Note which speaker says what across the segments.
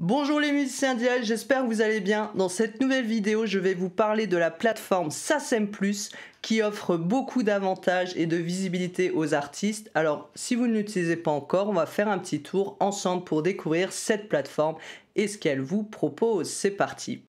Speaker 1: Bonjour les musiciens d'IA, j'espère que vous allez bien. Dans cette nouvelle vidéo, je vais vous parler de la plateforme SACEM+, qui offre beaucoup d'avantages et de visibilité aux artistes. Alors, si vous ne l'utilisez pas encore, on va faire un petit tour ensemble pour découvrir cette plateforme et ce qu'elle vous propose. C'est parti!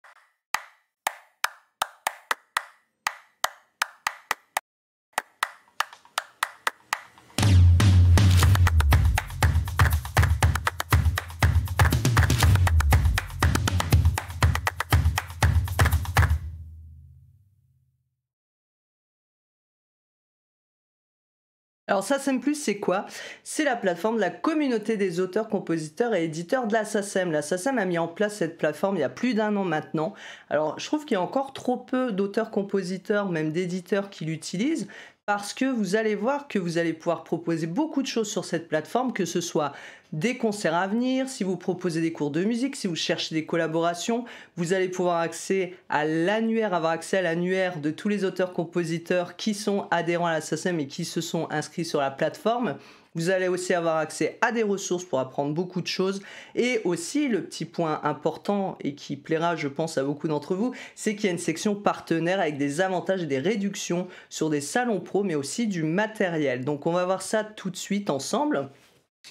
Speaker 1: Alors SACEM+, c'est quoi? C'est la plateforme de la communauté des auteurs, compositeurs et éditeurs de la SACEM. La SACEM a mis en place cette plateforme il y a plus d'1 an maintenant. Alors je trouve qu'il y a encore trop peu d'auteurs, compositeurs, même d'éditeurs qui l'utilisent, parce que vous allez voir que vous allez pouvoir proposer beaucoup de choses sur cette plateforme, que ce soit des concerts à venir, si vous proposez des cours de musique, si vous cherchez des collaborations, vous allez pouvoir avoir accès à l'annuaire de tous les auteurs-compositeurs qui sont adhérents à la SACEM et qui se sont inscrits sur la plateforme. Vous allez aussi avoir accès à des ressources pour apprendre beaucoup de choses. Et aussi, le petit point important et qui plaira, je pense, à beaucoup d'entre vous, c'est qu'il y a une section partenaire avec des avantages et des réductions sur des salons pro, mais aussi du matériel. Donc on va voir ça tout de suite ensemble.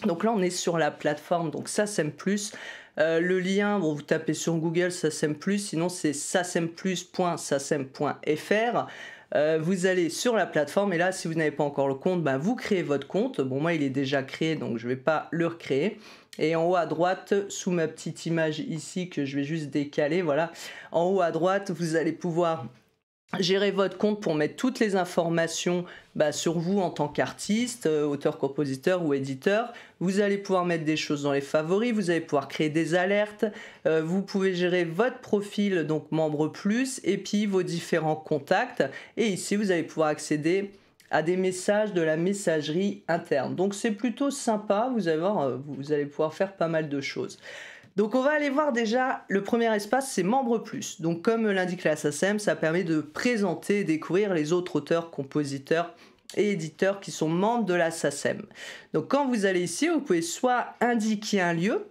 Speaker 1: Donc là, on est sur la plateforme, donc SACEM+. Le lien, bon, vous tapez sur Google SACEM+, sinon c'est sacemplus.sacem.fr. Vous allez sur la plateforme et là, si vous n'avez pas encore le compte, vous créez votre compte. Bon, moi, il est déjà créé, donc je ne vais pas le recréer. Et en haut à droite, sous ma petite image ici, que je vais juste décaler, voilà. En haut à droite, vous allez pouvoir gérer votre compte pour mettre toutes les informations sur vous en tant qu'artiste, auteur, compositeur ou éditeur. Vous allez pouvoir mettre des choses dans les favoris, vous allez pouvoir créer des alertes, vous pouvez gérer votre profil, donc membre plus, et puis vos différents contacts. Et ici, vous allez pouvoir accéder à des messages de la messagerie interne. Donc c'est plutôt sympa, vous allez voir, vous allez pouvoir faire pas mal de choses. Donc on va aller voir déjà le premier espace, c'est Membre Plus. Donc comme l'indique la SACEM, ça permet de présenter et découvrir les autres auteurs, compositeurs et éditeurs qui sont membres de la SACEM. Donc quand vous allez ici, vous pouvez soit indiquer un lieu,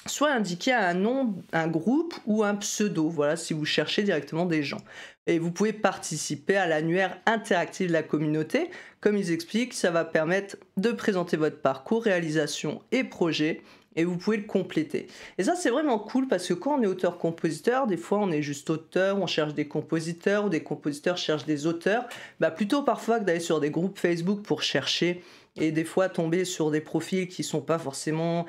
Speaker 1: soit indiquer un nom, un groupe ou un pseudo, voilà, si vous cherchez directement des gens. Et vous pouvez participer à l'annuaire interactif de la communauté. Comme ils expliquent, ça va permettre de présenter votre parcours, réalisation et projet, et vous pouvez le compléter. Et ça, c'est vraiment cool parce que quand on est auteur-compositeur, des fois on est juste auteur, on cherche des compositeurs ou des compositeurs cherchent des auteurs, plutôt parfois que d'aller sur des groupes Facebook pour chercher et des fois tomber sur des profils qui n'ont pas forcément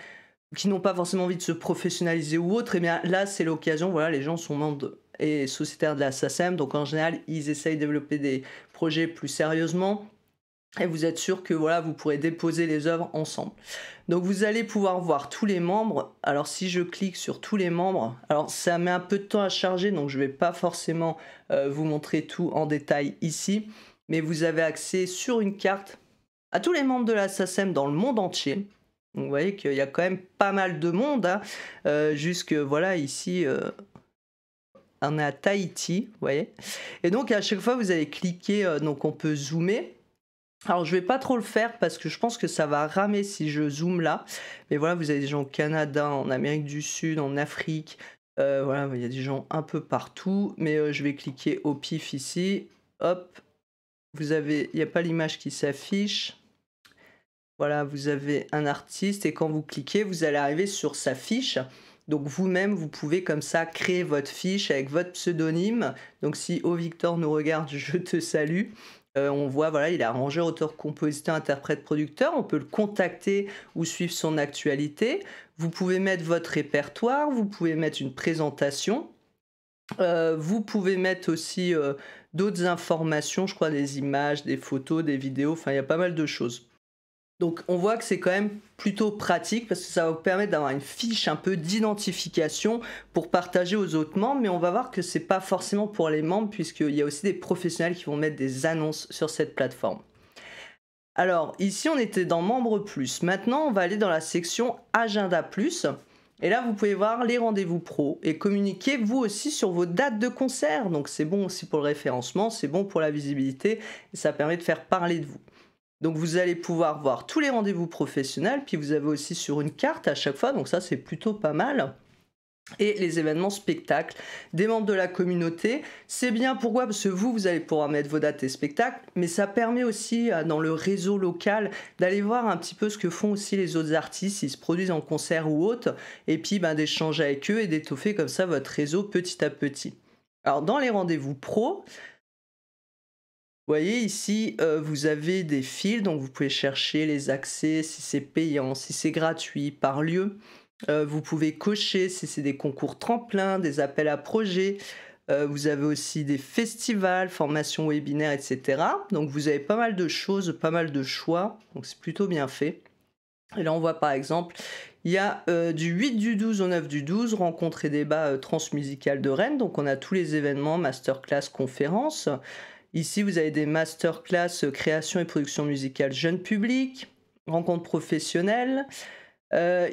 Speaker 1: envie de se professionnaliser ou autre, et bien là c'est l'occasion, voilà, les gens sont membres et sociétaires de la SACEM, donc en général ils essayent de développer des projets plus sérieusement. Et vous êtes sûr que voilà, vous pourrez déposer les œuvres ensemble. Donc vous allez pouvoir voir tous les membres. Alors si je clique sur tous les membres, alors ça met un peu de temps à charger, donc je ne vais pas forcément vous montrer tout en détail ici. Mais vous avez accès sur une carte à tous les membres de la SACEM dans le monde entier. Donc vous voyez qu'il y a quand même pas mal de monde, hein. Jusque voilà, ici on est à Tahiti, vous voyez. Et donc à chaque fois vous allez cliquer, donc on peut zoomer. Alors je vais pas trop le faire parce que je pense que ça va ramer si je zoome là. Mais voilà, vous avez des gens au Canada, en Amérique du Sud, en Afrique. Voilà, il y a des gens un peu partout. Mais je vais cliquer au pif ici. Hop, il n'y a pas l'image qui s'affiche. Voilà, vous avez un artiste et quand vous cliquez, vous allez arriver sur sa fiche. Donc vous-même, vous pouvez comme ça créer votre fiche avec votre pseudonyme. Donc si O Victor nous regarde, je te salue. On voit, voilà, il est arrangeur, auteur, compositeur, interprète, producteur. On peut le contacter ou suivre son actualité. Vous pouvez mettre votre répertoire, vous pouvez mettre une présentation. Vous pouvez mettre aussi d'autres informations, je crois des images, des photos, des vidéos, enfin il y a pas mal de choses. Donc on voit que c'est quand même plutôt pratique parce que ça va vous permettre d'avoir une fiche un peu d'identification pour partager aux autres membres, mais on va voir que c'est pas forcément pour les membres puisqu'il y a aussi des professionnels qui vont mettre des annonces sur cette plateforme. Alors ici on était dans Membre Plus, maintenant on va aller dans la section Agenda Plus. Et là, vous pouvez voir les rendez-vous pro et communiquer vous aussi sur vos dates de concert. Donc c'est bon aussi pour le référencement, c'est bon pour la visibilité et ça permet de faire parler de vous. Donc vous allez pouvoir voir tous les rendez-vous professionnels, puis vous avez aussi sur une carte à chaque fois, donc ça c'est plutôt pas mal. Et les événements spectacles des membres de la communauté. C'est bien, pourquoi? Parce que vous allez pouvoir mettre vos dates et spectacles, mais ça permet aussi dans le réseau local d'aller voir un petit peu ce que font aussi les autres artistes, s'ils se produisent en concert ou autre, et puis d'échanger avec eux et d'étoffer comme ça votre réseau petit à petit. Alors dans les rendez-vous pro, vous voyez ici, vous avez des fils, donc vous pouvez chercher les accès, si c'est payant, si c'est gratuit, par lieu. Vous pouvez cocher si c'est des concours tremplins, des appels à projets. Vous avez aussi des festivals, formations webinaires, etc. Donc vous avez pas mal de choses, pas mal de choix. Donc c'est plutôt bien fait. Et là on voit par exemple, il y a du 8 du 12 au 9 du 12, rencontres et débats transmusicales de Rennes. Donc on a tous les événements, masterclass, conférences. Ici vous avez des masterclass création et production musicale jeune public, rencontres professionnelles.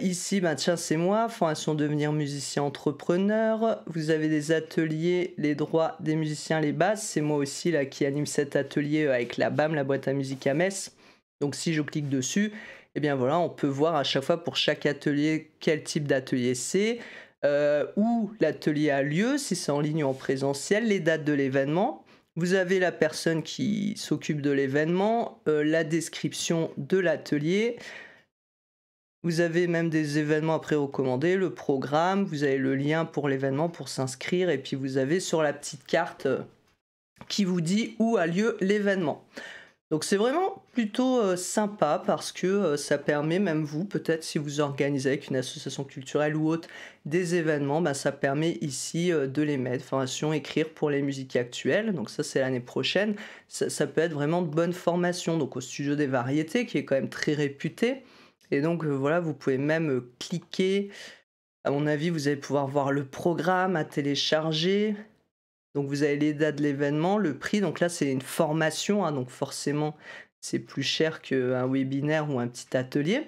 Speaker 1: Ici, tiens, c'est moi, formation devenir musicien entrepreneur. Vous avez des ateliers, les droits des musiciens, les bases. C'est moi aussi là qui anime cet atelier avec la BAM, la boîte à musique à Metz. Donc si je clique dessus, eh bien voilà, on peut voir à chaque fois pour chaque atelier quel type d'atelier c'est, où l'atelier a lieu, si c'est en ligne ou en présentiel, les dates de l'événement. Vous avez la personne qui s'occupe de l'événement, la description de l'atelier. Vous avez même des événements à pré-recommander, le programme, vous avez le lien pour l'événement pour s'inscrire et puis vous avez sur la petite carte qui vous dit où a lieu l'événement. Donc c'est vraiment plutôt sympa parce que ça permet, même vous, peut-être si vous organisez avec une association culturelle ou autre des événements, ça permet ici de les mettre, formation, écrire pour les musiques actuelles, donc ça c'est l'année prochaine, ça peut être vraiment de bonnes formations, donc au Studio des Variétés qui est quand même très réputé. Et donc voilà, vous pouvez même cliquer. À mon avis, vous allez pouvoir voir le programme à télécharger. Donc vous avez les dates de l'événement, le prix. Donc là, c'est une formation, donc forcément, c'est plus cher qu'un webinaire ou un petit atelier.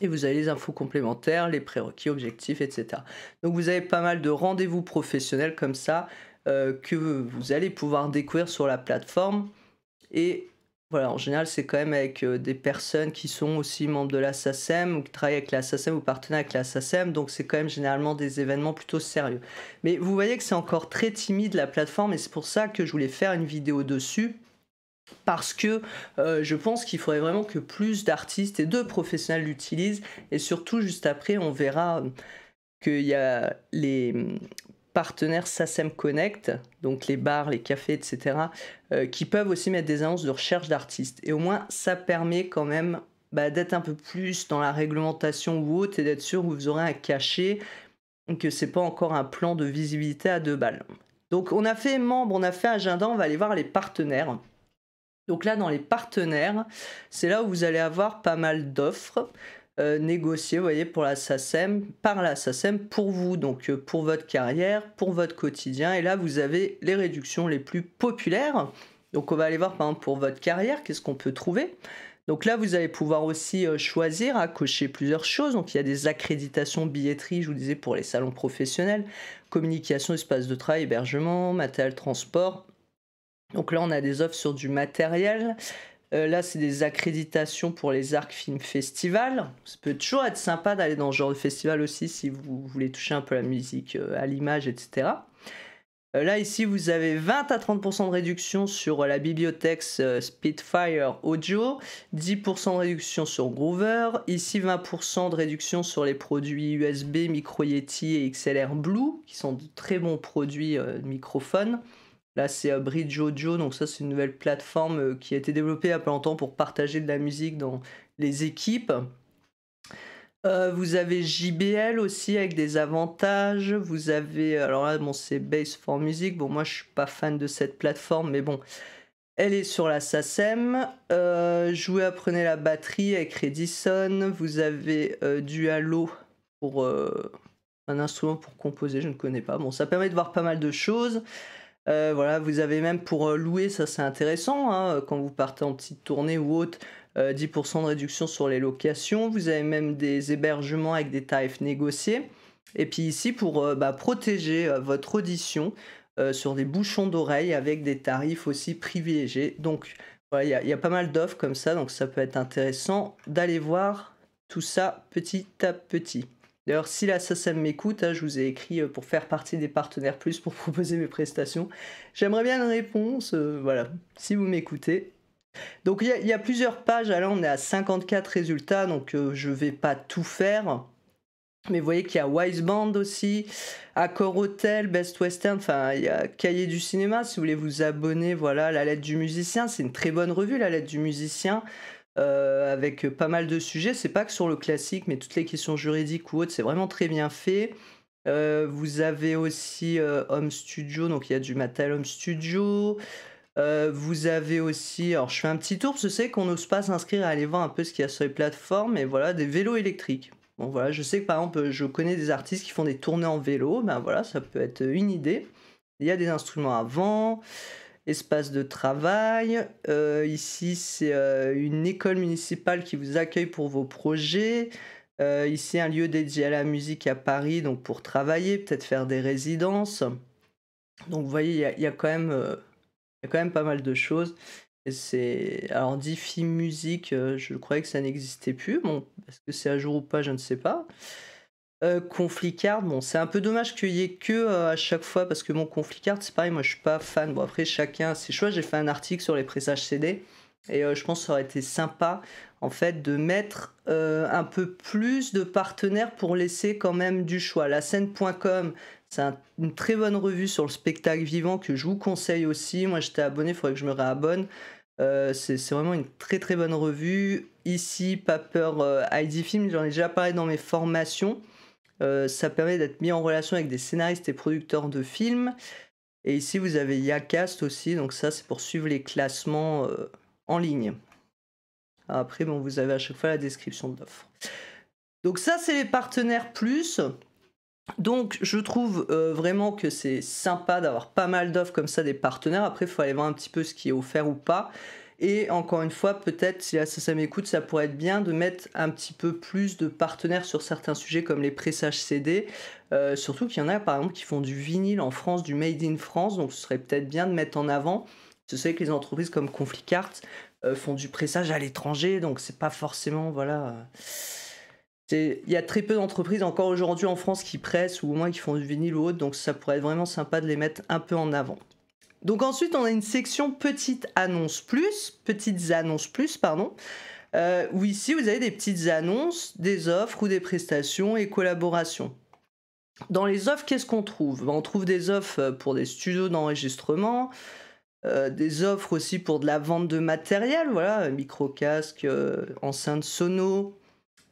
Speaker 1: Et vous avez les infos complémentaires, les prérequis, objectifs, etc. Donc vous avez pas mal de rendez-vous professionnels comme ça que vous allez pouvoir découvrir sur la plateforme. Et voilà, en général, c'est quand même avec des personnes qui sont aussi membres de la SACEM ou qui travaillent avec la SACEM ou partenaires avec la SACEM, donc c'est quand même généralement des événements plutôt sérieux. Mais vous voyez que c'est encore très timide la plateforme et c'est pour ça que je voulais faire une vidéo dessus. Parce que je pense qu'il faudrait vraiment que plus d'artistes et de professionnels l'utilisent. Et surtout, juste après, on verra qu'il y a les partenaires SACEM Connect, donc les bars, les cafés, etc., qui peuvent aussi mettre des annonces de recherche d'artistes. Et au moins, ça permet quand même d'être un peu plus dans la réglementation ou autre et d'être sûr que vous aurez un cachet, que c'est pas encore un plan de visibilité à 2 balles. Donc on a fait membre, on a fait agenda, on va aller voir les partenaires. Donc là, dans les partenaires, c'est là où vous allez avoir pas mal d'offres négociées, vous voyez, pour la SACEM, par la SACEM, pour vous, donc pour votre carrière, pour votre quotidien. Et là, vous avez les réductions les plus populaires. Donc on va aller voir, par exemple, pour votre carrière, qu'est-ce qu'on peut trouver. Donc là, vous allez pouvoir aussi choisir à cocher plusieurs choses. Donc il y a des accréditations billetterie, je vous disais, pour les salons professionnels, communication, espace de travail, hébergement, matériel, transport. Donc là, on a des offres sur du matériel. Là, c'est des accréditations pour les Arc Film Festival. Ça peut toujours être sympa d'aller dans ce genre de festival aussi si vous voulez toucher un peu la musique, à l'image, etc. Là, ici, vous avez 20 à 30% de réduction sur la bibliothèque Spitfire Audio, 10% de réduction sur Groover, ici 20% de réduction sur les produits USB, Micro Yeti et XLR Blue, qui sont de très bons produits de microphones. Là, c'est Bridge Audio, donc ça, c'est une nouvelle plateforme qui a été développée il y a pas longtemps pour partager de la musique dans les équipes. Vous avez JBL aussi avec des avantages. Vous avez, alors là, bon, c'est Base for Music. Bon, moi, je suis pas fan de cette plateforme, mais bon, elle est sur la SACEM. Jouez, apprenez la batterie avec Redison. Vous avez Dualo pour un instrument pour composer, je ne connais pas. Bon, ça permet de voir pas mal de choses. Voilà, vous avez même pour louer, ça c'est intéressant, hein, quand vous partez en petite tournée ou autre, 10% de réduction sur les locations. Vous avez même des hébergements avec des tarifs négociés. Et puis ici, pour protéger votre audition sur des bouchons d'oreille avec des tarifs aussi privilégiés. Donc voilà, il y a pas mal d'offres comme ça, donc ça peut être intéressant d'aller voir tout ça petit à petit. D'ailleurs, si la SACEM m'écoute, hein, je vous ai écrit pour faire partie des partenaires plus pour proposer mes prestations. J'aimerais bien une réponse, voilà, si vous m'écoutez. Donc il y a plusieurs pages, là on est à 54 résultats, donc je vais pas tout faire. Mais vous voyez qu'il y a Wiseband aussi, Accor Hotel, Best Western, enfin il y a Cahiers du cinéma, si vous voulez vous abonner, voilà, La Lettre du musicien, c'est une très bonne revue, La Lettre du musicien, avec pas mal de sujets, c'est pas que sur le classique, mais toutes les questions juridiques ou autres, c'est vraiment très bien fait. Vous avez aussi Home Studio, donc il y a du matériel Home Studio. Vous avez aussi, alors je fais un petit tour, parce que je sais qu'on n'ose pas s'inscrire et aller voir un peu ce qu'il y a sur les plateformes, et voilà, des vélos électriques. Bon voilà, je sais que par exemple, je connais des artistes qui font des tournées en vélo, ben voilà, ça peut être une idée. Il y a des instruments à vent, espace de travail. Ici, c'est une école municipale qui vous accueille pour vos projets. Ici, un lieu dédié à la musique à Paris, donc pour travailler, peut-être faire des résidences. Donc vous voyez, il y a quand même, il y a quand même pas mal de choses. Et c'est alors Diffie Musique, je croyais que ça n'existait plus. Bon, est-ce que c'est à jour ou pas, je ne sais pas. Conflicard, bon, c'est un peu dommage qu'il y ait que, à chaque fois parce que mon Conflicard, c'est pareil, moi je suis pas fan. Bon après chacun a ses choix. J'ai fait un article sur les pressages CD et je pense que ça aurait été sympa, en fait, de mettre, un peu plus de partenaires pour laisser quand même du choix. La scène.com, c'est une très bonne revue sur le spectacle vivant que je vous conseille aussi. Moi j'étais abonné, il faudrait que je me réabonne. C'est vraiment une très très bonne revue. Ici, pas peur, ID Film, j'en ai déjà parlé dans mes formations. Ça permet d'être mis en relation avec des scénaristes et producteurs de films. Et ici, vous avez Yacast aussi, donc ça, c'est pour suivre les classements en ligne. Après, bon, vous avez à chaque fois la description de l'offre. Donc ça, c'est les partenaires plus. Donc, je trouve vraiment que c'est sympa d'avoir pas mal d'offres comme ça des partenaires. Après, il faut aller voir un petit peu ce qui est offert ou pas. Et encore une fois, peut-être, si là ça m'écoute, ça pourrait être bien de mettre un petit peu plus de partenaires sur certains sujets comme les pressages CD. Surtout qu'il y en a, par exemple, qui font du vinyle en France, du Made in France. Donc, ce serait peut-être bien de mettre en avant. Je sais que les entreprises comme Conflicart font du pressage à l'étranger. Donc, c'est pas forcément, voilà. Il y a très peu d'entreprises encore aujourd'hui en France qui pressent ou au moins qui font du vinyle ou autre, donc ça pourrait être vraiment sympa de les mettre un peu en avant. Donc ensuite, on a une section petites annonces plus, pardon, où ici vous avez des petites annonces, des offres ou des prestations et collaborations. Dans les offres, qu'est-ce qu'on trouve? On trouve des offres pour des studios d'enregistrement, des offres aussi pour de la vente de matériel, voilà, micro-casque, enceinte sono.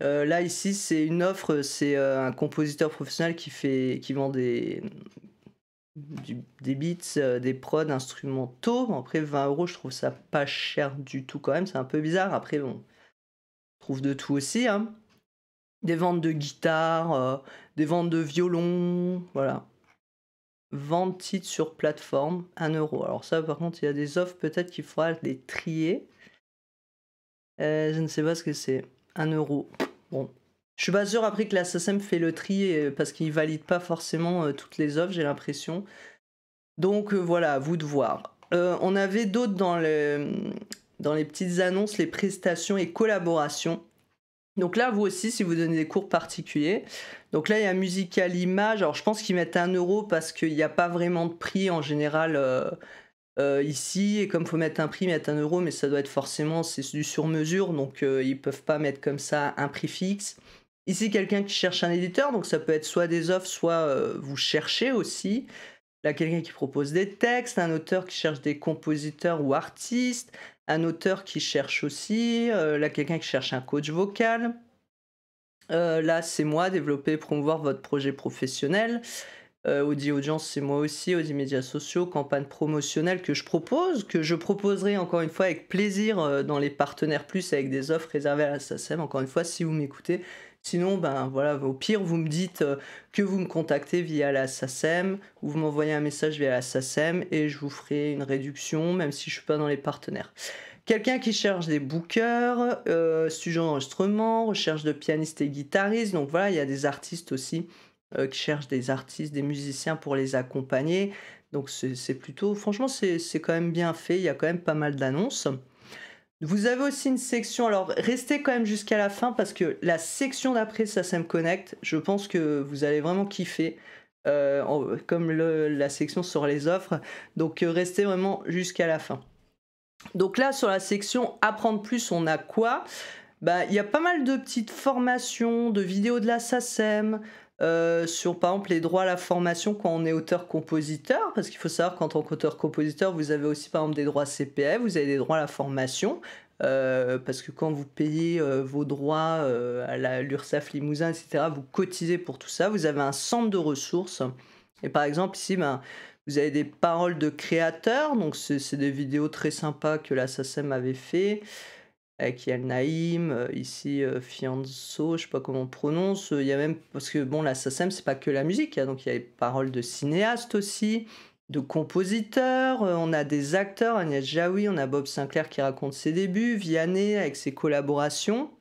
Speaker 1: Là ici c'est une offre, c'est un compositeur professionnel qui vend des beats, des prods instrumentaux. Bon, après 20 € je trouve ça pas cher du tout quand même, c'est un peu bizarre. Après bon, on trouve de tout aussi, hein. Des ventes de guitare, des ventes de violon, voilà. Vente titre sur plateforme, 1 €. Alors ça par contre il y a des offres peut-être qu'il faudra les trier. Je ne sais pas ce que c'est. 1 €. Bon. Je suis pas sûr après que la SACEM fait le tri parce qu'ils valident pas forcément toutes les offres, j'ai l'impression. Donc voilà, à vous de voir. On avait d'autres dans les petites annonces, les prestations et collaborations. Donc là, vous aussi, si vous donnez des cours particuliers. Donc là, il y a Musical Image. Alors je pense qu'ils mettent 1 € parce qu'il n'y a pas vraiment de prix en général ici. Et comme il faut mettre un prix, mettre 1 €, mais ça doit être forcément, c'est du sur-mesure. Donc ils peuvent pas mettre comme ça un prix fixe. Ici, quelqu'un qui cherche un éditeur. Donc ça peut être soit des offres, soit vous cherchez aussi. Là, quelqu'un qui propose des textes, un auteur qui cherche des compositeurs ou artistes, un auteur qui cherche aussi, là, quelqu'un qui cherche un coach vocal. Là, c'est moi, développer et promouvoir votre projet professionnel. Audi Audience, c'est moi aussi, Audi Médias Sociaux, campagne promotionnelle que je proposerai encore une fois avec plaisir dans les partenaires plus avec des offres réservées à la SACEM, encore une fois, si vous m'écoutez. Sinon, ben voilà, au pire, vous me dites que vous me contactez via la SACEM ou vous m'envoyez un message via la SACEM et je vous ferai une réduction, même si je ne suis pas dans les partenaires. Quelqu'un qui cherche des bookers, studio d'enregistrement, recherche de pianistes et guitaristes. Donc voilà, il y a des artistes aussi qui cherchent des artistes, des musiciens pour les accompagner. Donc c'est plutôt, franchement, c'est quand même bien fait. Il y a quand même pas mal d'annonces. Vous avez aussi une section, alors restez quand même jusqu'à la fin parce que la section d'après SACEM Connect, je pense que vous allez vraiment kiffer, comme la section sur les offres. Donc restez vraiment jusqu'à la fin. Donc là, sur la section Apprendre plus, on a quoi? Bah, il y a pas mal de petites formations, de vidéos de la SACEM, sur par exemple les droits à la formation quand on est auteur-compositeur, parce qu'il faut savoir qu'en tant qu'auteur-compositeur, vous avez aussi par exemple des droits CPF, vous avez des droits à la formation, parce que quand vous payez vos droits à l'URSSAF Limousin, etc., vous cotisez pour tout ça, vous avez un centre de ressources. Et par exemple ici, ben, vous avez des paroles de créateurs, donc c'est des vidéos très sympas que la SACEM avait fait avec Yel Naïm, ici Fianso, je sais pas comment on prononce. Il y a même, parce que bon, la SACEM, c'est pas que la musique, hein, donc il y a les paroles de cinéastes aussi, de compositeurs, on a des acteurs, Agnès Jaoui, on a Bob Sinclair qui raconte ses débuts, Vianney avec ses collaborations.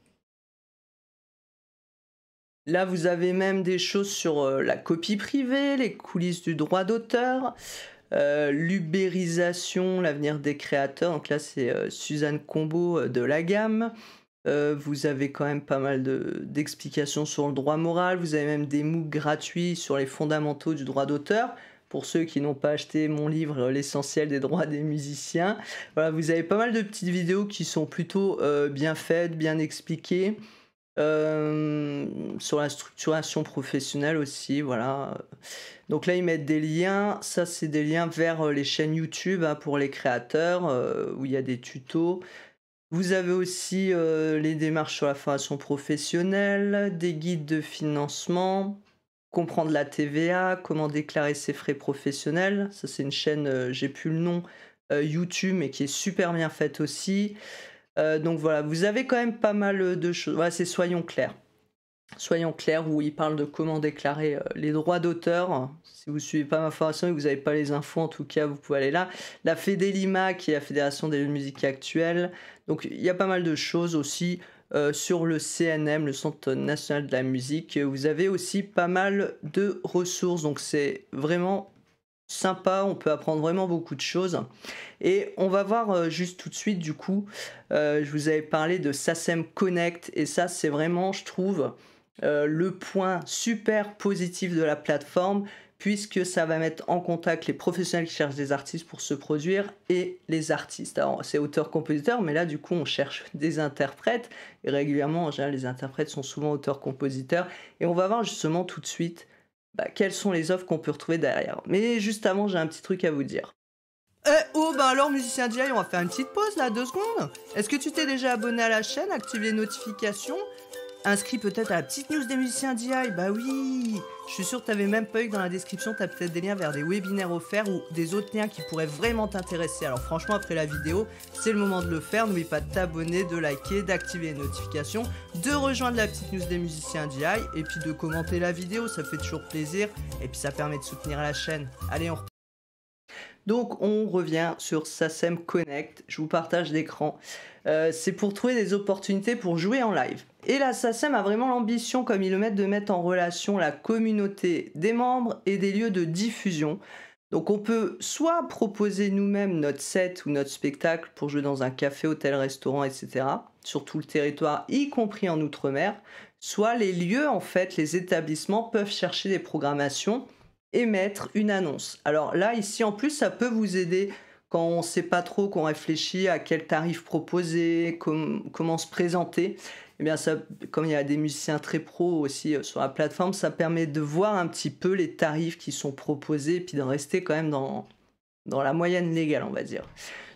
Speaker 1: Là, vous avez même des choses sur la copie privée, les coulisses du droit d'auteur, l'ubérisation, l'avenir des créateurs. Donc là, c'est Suzanne Combeau de La Gamme. Vous avez quand même pas mal d'explications sur le droit moral. Vous avez même des MOOC gratuits sur les fondamentaux du droit d'auteur. Pour ceux qui n'ont pas acheté mon livre L'essentiel des droits des musiciens. Voilà, vous avez pas mal de petites vidéos qui sont plutôt bien faites, bien expliquées. Sur la structuration professionnelle aussi, voilà. Donc là, ils mettent des liens. Ça, c'est des liens vers les chaînes YouTube hein, pour les créateurs, où il y a des tutos. Vous avez aussi les démarches sur la formation professionnelle, des guides de financement, comprendre la TVA, comment déclarer ses frais professionnels. Ça, c'est une chaîne, j'ai plus le nom, YouTube, mais qui est super bien faite aussi. Donc voilà, vous avez quand même pas mal de choses. Voilà, c'est Soyons clairs. Soyons clairs, où il parle de comment déclarer les droits d'auteur. Si vous suivez pas ma formation et que vous n'avez pas les infos, en tout cas, vous pouvez aller là. La FEDELIMA, qui est la Fédération des musiques actuelles. Donc il y a pas mal de choses aussi sur le CNM, le Centre national de la musique. Vous avez aussi pas mal de ressources, donc c'est vraiment sympa, on peut apprendre vraiment beaucoup de choses. Et on va voir juste tout de suite, du coup, je vous avais parlé de SACEM Connect, et ça, c'est vraiment, je trouve, le point super positif de la plateforme, puisque ça va mettre en contact les professionnels qui cherchent des artistes pour se produire et les artistes. Alors, c'est auteur-compositeur, mais là, du coup, on cherche des interprètes, et régulièrement, en général, les interprètes sont souvent auteurs-compositeurs, et on va voir justement tout de suite quelles sont les offres qu'on peut retrouver derrière. Mais juste avant, j'ai un petit truc à vous dire. Oh, bah alors, musicien DI, on va faire une petite pause là, 2 secondes. Est-ce que tu t'es déjà abonné à la chaîne, activé les notifications, inscrit peut-être à la petite news des musiciens DI? Bah oui. Je suis sûr que t'avais même pas eu que dans la description, t'as peut-être des liens vers des webinaires offerts ou des autres liens qui pourraient vraiment t'intéresser. Alors franchement, après la vidéo, c'est le moment de le faire. N'oublie pas de t'abonner, de liker, d'activer les notifications, de rejoindre la petite news des musiciens DI et puis de commenter la vidéo, ça fait toujours plaisir et puis ça permet de soutenir la chaîne. Allez, on repart. Donc on revient sur SACEM Connect, je vous partage l'écran. C'est pour trouver des opportunités pour jouer en live. Et la SACEM a vraiment l'ambition, comme ils le mettent, de mettre en relation la communauté des membres et des lieux de diffusion. Donc on peut soit proposer nous-mêmes notre set ou notre spectacle pour jouer dans un café, hôtel, restaurant, etc. sur tout le territoire, y compris en Outre-mer. Soit les lieux, en fait, les établissements peuvent chercher des programmations et mettre une annonce. Alors là, ici, en plus, ça peut vous aider quand on ne sait pas trop, qu'on réfléchit à quel tarif proposer, comment se présenter. Eh bien, ça, comme il y a des musiciens très pros aussi sur la plateforme, ça permet de voir un petit peu les tarifs qui sont proposés et puis de rester quand même dans la moyenne légale, on va dire.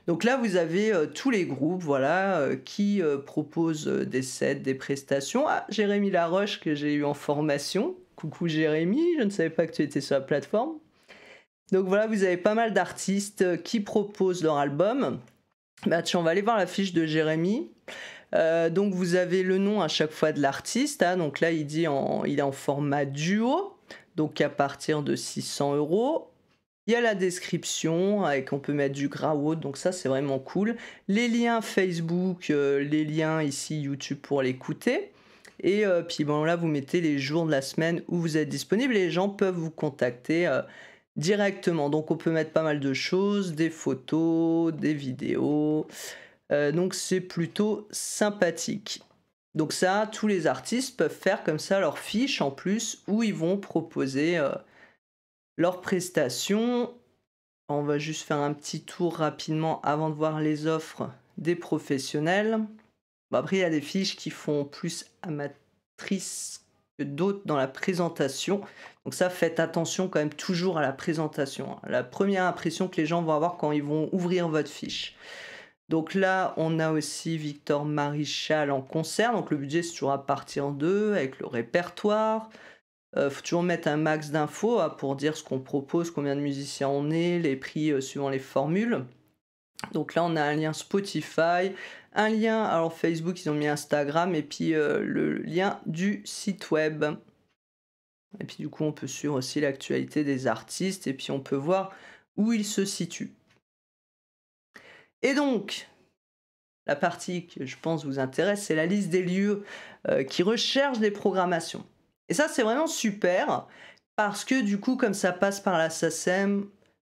Speaker 1: Donc là, vous avez tous les groupes voilà, qui proposent des sets, des prestations. Ah, Jérémy Laroche, que j'ai eu en formation. Coucou Jérémy, je ne savais pas que tu étais sur la plateforme. Donc voilà, vous avez pas mal d'artistes qui proposent leur album. Bah tiens, on va aller voir la fiche de Jérémy. Donc vous avez le nom à chaque fois de l'artiste. Hein. Donc là, il est en format duo, donc à partir de 600 €. Il y a la description, on peut mettre du gravot, donc ça c'est vraiment cool. Les liens Facebook, les liens ici YouTube pour l'écouter. Et puis bon là vous mettez les jours de la semaine où vous êtes disponible et les gens peuvent vous contacter directement. Donc on peut mettre pas mal de choses, des photos, des vidéos, Donc c'est plutôt sympathique. Donc ça, tous les artistes peuvent faire comme ça leur fiche en plus où ils vont proposer leurs prestations. On va juste faire un petit tour rapidement avant de voir les offres des professionnels. Bon, après, il y a des fiches qui font plus amatrices que d'autres dans la présentation. Donc ça, faites attention quand même toujours à la présentation, hein. La première impression que les gens vont avoir quand ils vont ouvrir votre fiche. Donc là, on a aussi Victor Maréchal en concert. Donc le budget, c'est toujours à partir d'eux, avec le répertoire. Faut toujours mettre un max d'infos pour dire ce qu'on propose, combien de musiciens on est, les prix suivant les formules. Donc là, on a un lien Spotify, un lien, alors Facebook, ils ont mis Instagram, et puis le lien du site web. Et puis du coup, on peut suivre aussi l'actualité des artistes, et puis on peut voir où ils se situent. Et donc, la partie que je pense vous intéresse, c'est la liste des lieux qui recherchent des programmations. Et ça, c'est vraiment super, parce que du coup, comme ça passe par la SACEM,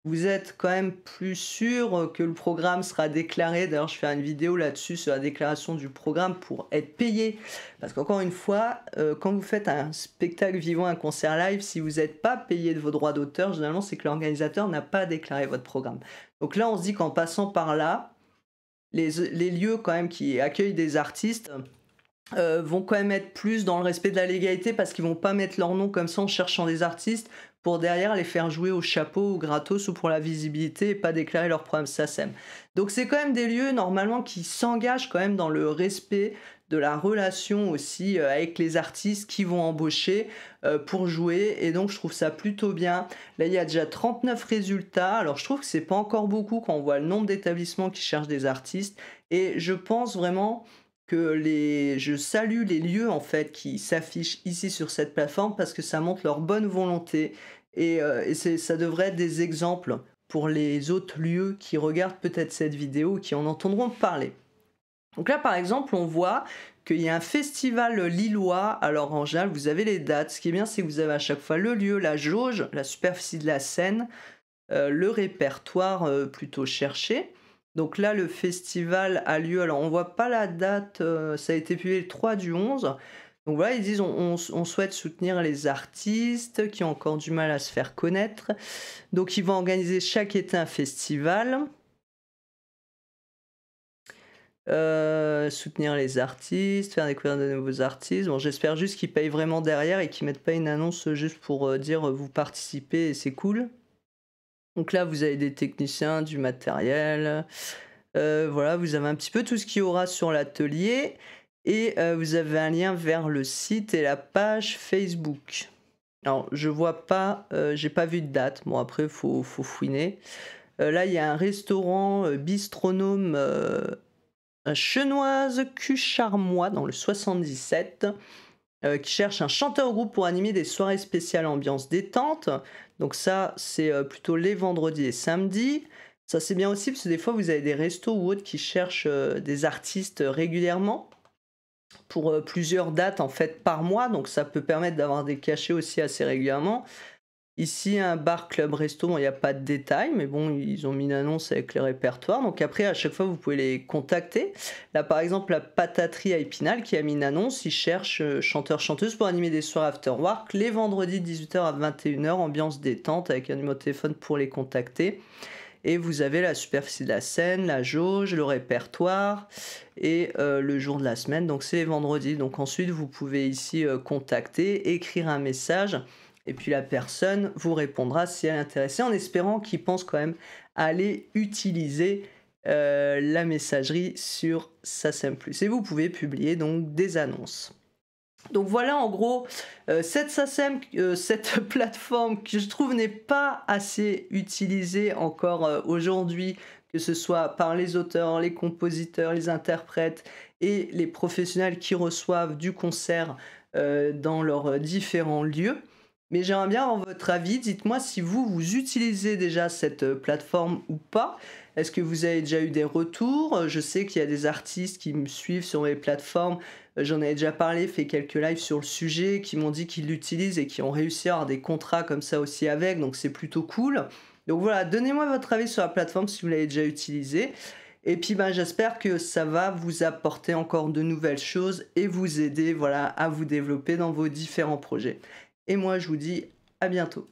Speaker 1: vous êtes quand même plus sûr que le programme sera déclaré. D'ailleurs, je ferai une vidéo là-dessus sur la déclaration du programme pour être payé. Parce qu'encore une fois, quand vous faites un spectacle vivant, un concert live, si vous n'êtes pas payé de vos droits d'auteur, généralement, c'est que l'organisateur n'a pas déclaré votre programme. Donc là, on se dit qu'en passant par là, les lieux quand même qui accueillent des artistes vont quand même être plus dans le respect de la légalité, parce qu'ils vont pas mettre leur nom comme ça en cherchant des artistes pour derrière les faire jouer au chapeau ou gratos ou pour la visibilité et pas déclarer leur programme SACEM. Donc c'est quand même des lieux normalement qui s'engagent quand même dans le respect de la relation aussi avec les artistes qui vont embaucher pour jouer, et donc je trouve ça plutôt bien. Là, il y a déjà 39 résultats, alors je trouve que c'est pas encore beaucoup quand on voit le nombre d'établissements qui cherchent des artistes, et je pense vraiment que je salue les lieux en fait qui s'affichent ici sur cette plateforme, parce que ça montre leur bonne volonté, et ça devrait être des exemples pour les autres lieux qui regardent peut-être cette vidéo ou qui en entendront parler. Donc là, par exemple, on voit qu'il y a un festival lillois. Alors en général, vous avez les dates. Ce qui est bien, c'est que vous avez à chaque fois le lieu, la jauge, la superficie de la scène, le répertoire plutôt cherché. Donc là, le festival a lieu, alors on voit pas la date, ça a été publié le 3/11. Donc voilà, ils disent on souhaite soutenir les artistes qui ont encore du mal à se faire connaître. Donc ils vont organiser chaque été un festival. Soutenir les artistes, faire découvrir de nouveaux artistes. Bon, j'espère juste qu'ils payent vraiment derrière et qu'ils mettent pas une annonce juste pour dire vous participez et c'est cool. Donc là, vous avez des techniciens, du matériel. Voilà, vous avez un petit peu tout ce qu'il y aura sur l'atelier. Et vous avez un lien vers le site et la page Facebook. Alors, je vois pas, j'ai pas vu de date. Bon, après, faut fouiner. Là, il y a un restaurant bistronome Chenoise Cucharmois dans le 77. Qui cherche un chanteur groupe pour animer des soirées spéciales ambiance détente. Donc ça, c'est plutôt les vendredis et samedis. Ça, c'est bien aussi parce que des fois, vous avez des restos ou autres qui cherchent des artistes régulièrement pour plusieurs dates en fait par mois. Donc ça peut permettre d'avoir des cachets aussi assez régulièrement. Ici, un bar, club, resto, bon, il n'y a pas de détails, mais bon, ils ont mis une annonce avec les répertoires. Donc après, à chaque fois, vous pouvez les contacter. Là, par exemple, la pataterie à Épinal qui a mis une annonce, ils cherchent chanteurs-chanteuses pour animer des soirées after work les vendredis de 18h à 21h, ambiance détente, avec un numéro de téléphone pour les contacter. Et vous avez la superficie de la scène, la jauge, le répertoire et le jour de la semaine. Donc c'est les vendredis. Donc ensuite, vous pouvez ici contacter, écrire un message. Et puis la personne vous répondra si elle est intéressée, en espérant qu'il pense quand même à aller utiliser la messagerie sur SACEM+. Et vous pouvez publier donc des annonces. Donc voilà en gros cette SACEM, cette plateforme que je trouve n'est pas assez utilisée encore aujourd'hui, que ce soit par les auteurs, les compositeurs, les interprètes et les professionnels qui reçoivent du concert dans leurs différents lieux. Mais j'aimerais bien avoir votre avis. Dites-moi si vous utilisez déjà cette plateforme ou pas. Est-ce que vous avez déjà eu des retours? Je sais qu'il y a des artistes qui me suivent sur les plateformes. J'en ai déjà parlé, fait quelques lives sur le sujet, qui m'ont dit qu'ils l'utilisent et qui ont réussi à avoir des contrats comme ça aussi avec. Donc c'est plutôt cool. Donc voilà, donnez-moi votre avis sur la plateforme si vous l'avez déjà utilisée. Et puis ben, j'espère que ça va vous apporter encore de nouvelles choses et vous aider voilà, à vous développer dans vos différents projets. Et moi je vous dis à bientôt.